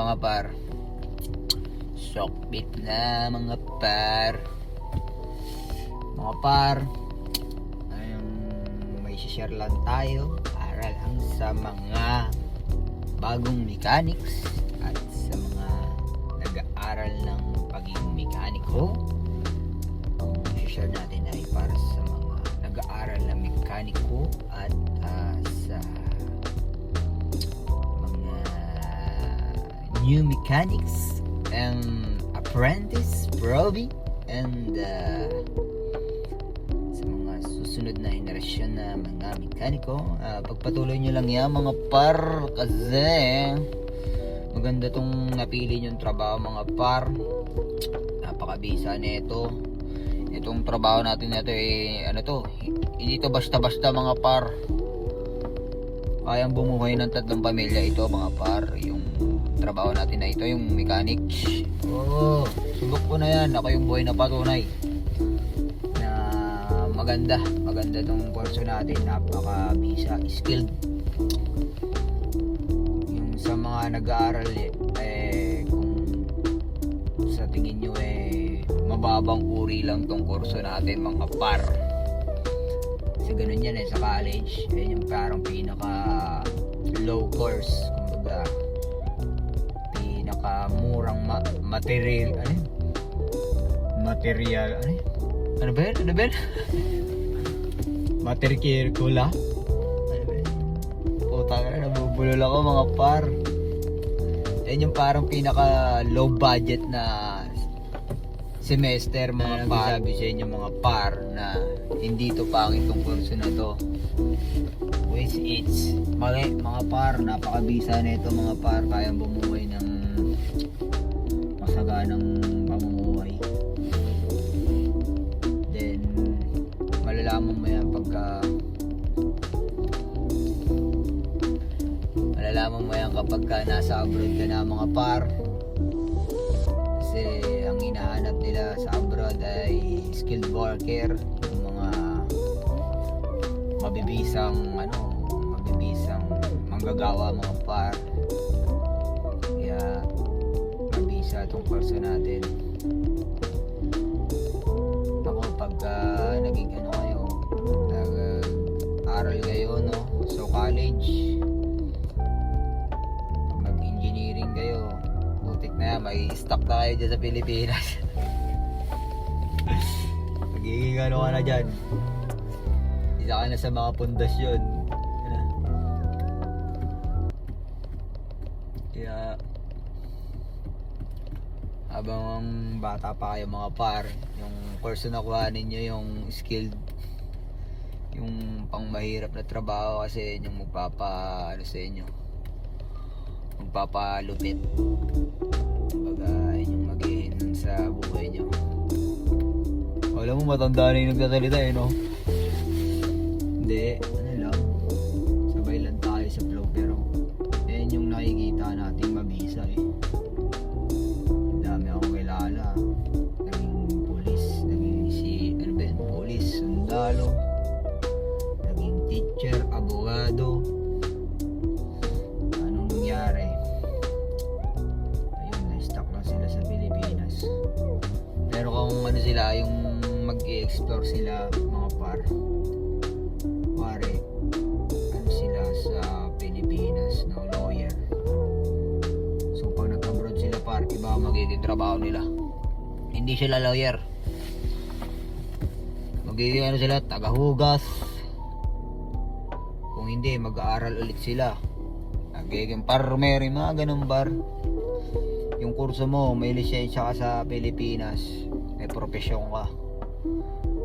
mga par. Sokbit na mga par. Mga par, may share lang tayo para lang sa mga bagong mechanics at sa mga nag-aaral ng pagiging mekaniko. Ang share natin ay para sa mga nag-aaral ng mekaniko at sa mga new mechanics and apprentice, probie, and sa mga susunod na henerasyon na mga mekaniko. Pagpatuloy nyo lang yan mga par, kasi maganda tong napili nyong trabaho mga par. Napakabisa nito. Itong trabaho natin na ito hindi to basta-basta mga par. Kayang bumuhay ng 3 pamilya ito mga par. Yung trabaho natin na ito, yung mechanics. Subok ko na yan. Ako yung buhay na patunay na maganda tong kurso natin. Napaka-bisa, skilled. Yung sa mga nag-aaral kung sa tingin nyo mababang uri lang tong kurso natin mga par. Kasi ganun yan sa college. Yan yung parang pinaka low course, kumbaga pinaka murang material ano ba yan? Matrikula? Puta ka na, nabubulol ako mga par. Yan yung parang pinaka low budget na semester mga par. Sabi sa inyo mga par na hindi to pangit tong kurso na to. Which it's mali mga par. Napakabisa na ito mga par. Kayang bumuhay ng masaganang pamumuhay. Then malalaman mo yan kapag nasa abroad ka na mga par. Kasi ang hinahanap nila sa abroad ay skilled worker, yung mga mabibisang manggagawa mga par. Kaya mabisa itong kurso natin. Ako pagka naging kayo, nag-aral kayo so college, pag nag-engineering kayo, butik na yan, may stock na kayo dyan sa Pilipinas. Magiging ka na dyan, isa ka na sa mga pundasyon. Kaya habang bata pa kayo mga par, yung kurso na kuha ninyo, yung skilled, yung pang mahirap na trabaho, kasi yung magpapalupit. Kumbaga yung mag-iin sa buhay nyo. Alam mo, matanda na yung nagsasalita no? Hindi, lang, sabay lang tayo sa flow, pero yan yung nakikita nating mabisa dami akong kilala, naging pulis, naging pulis, sundalo, naging teacher, abogado. Anong nangyari? Ayun, na-stuck lang sila sa Pilipinas. Pero kung sila, yung mag-i-explore sila mga par, sila sa Pilipinas lawyer. So pag nag-abroad sila par, iba magiging trabaho nila. Hindi sila lawyer, magiging sila, tagahugas. Kung hindi, mag-aaral ulit sila, magiging farmer, mga ganun bar. Yung kurso mo, may lisensya ka sa Pilipinas, may profesyon ka.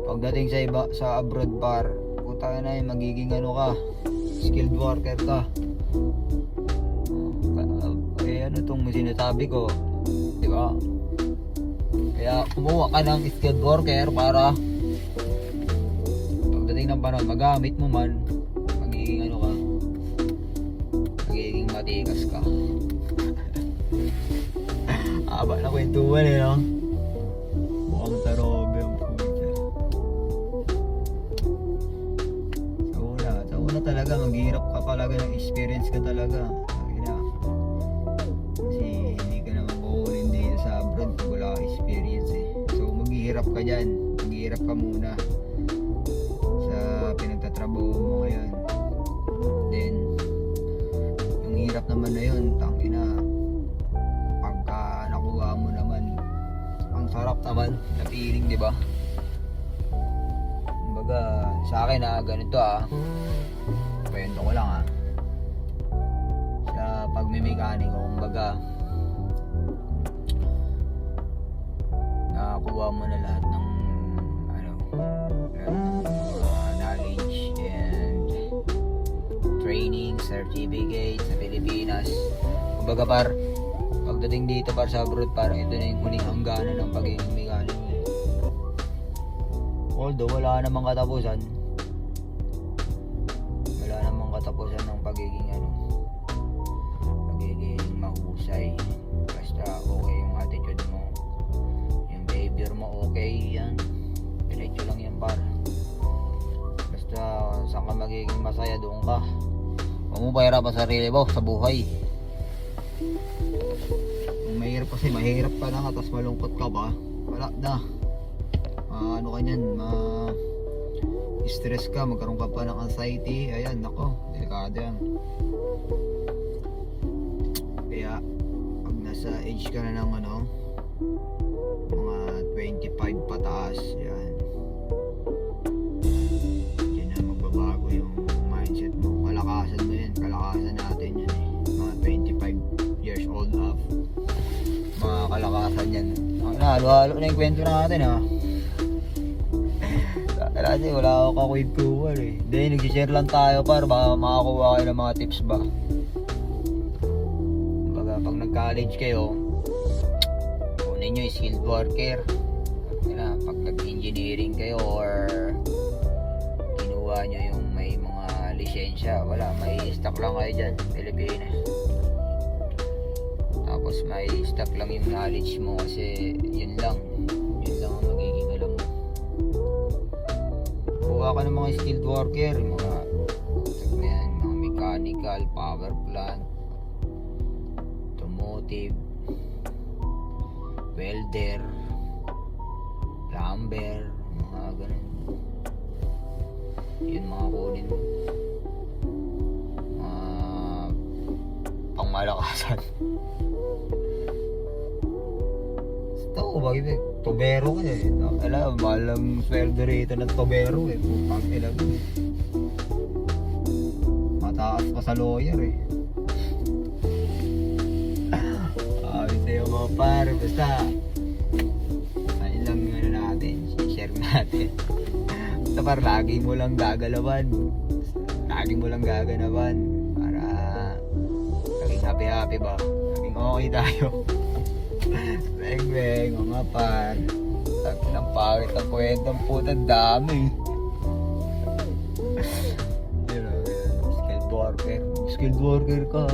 Pagdating sa abroad bar, puta na yun, magiging ka, skilled worker ka. Ano tong sinasabi ko, di ba? Kaya kumuha ka ng skilled worker para pagdating ng panahon, magamit mo man, magiging magiging matikas ka. Aba na kwentuhan no? Mukhang tarobe ang puta. Sa una talaga, maghihirap ka talaga ng experience ka talaga. Kasi maghihirap ka dyan. Maghihirap ka muna sa pinagtatrabaho mo ngayon. Then, yung hirap naman na yun, tangina, pagka nakuha mo naman, ang sarap naman na feeling, di ba? Kumbaga, sa akin ganito kwento ko lang sa pagmimekaniko, kumbaga, nakakuha mo na lahat ng knowledge and training, certificate sa Pilipinas. Kumbaga pagdating dito sa abroad, parang ito na yung huling hangganan ng pagiging mekaniko. Although wala namang katapusan ng pagiging mahusay. Basta okay yung attitude mo, yung behavior mo okay, yan diretso lang yan basta saan ka magiging masaya, doon ka. Huwag mo pahirapan sarili mo sa buhay. Kung mahirap kasi, mahirap ka na tapos malungkot ka ba, wala na. Ka nyan, stress ka, magkaroon ka pa ng anxiety, ayan, nako, delikado yan. Kaya pag nasa age ka na ng mga 25 pataas, yan, dyan na magbabago yung mindset mo. Kalakasan mo yan, kalakasan natin yan mga 25 years old up, mga kalakasan yan. Halo-halo na yung kwento natin kasi wala ako kakwid-kuwal Then nag-share lang tayo para baka makakuha kayo ng mga tips ba. Baga pag nag-college kayo, kunin nyo yung skilled worker. Pag nag-engineering kayo or kinuha nyo yung may mga lisensya, wala, may stock lang kayo dyan, Pilipinas. Tapos may stock lang yung knowledge mo kasi yun lang ang magiging alam mo. Kuha ka ng mga skilled worker, mga mechanical, power plant, automotive, welder, plumber, mga ganun. Yun mga kunin mo, pangmalakasan. Ito, bakit tobero ka alam, mahal ang sweldo rito ng tobero putang ina, mataas pa sa lawyer sabi sa'yo mga par, basta ayun lang yung natin, share natin. Basta par, lagi mo lang gagalawan para maging happy ba, maging okay tayo. Beng, mga par, ng pangit ang kwentong putang dami. Skilled worker ka,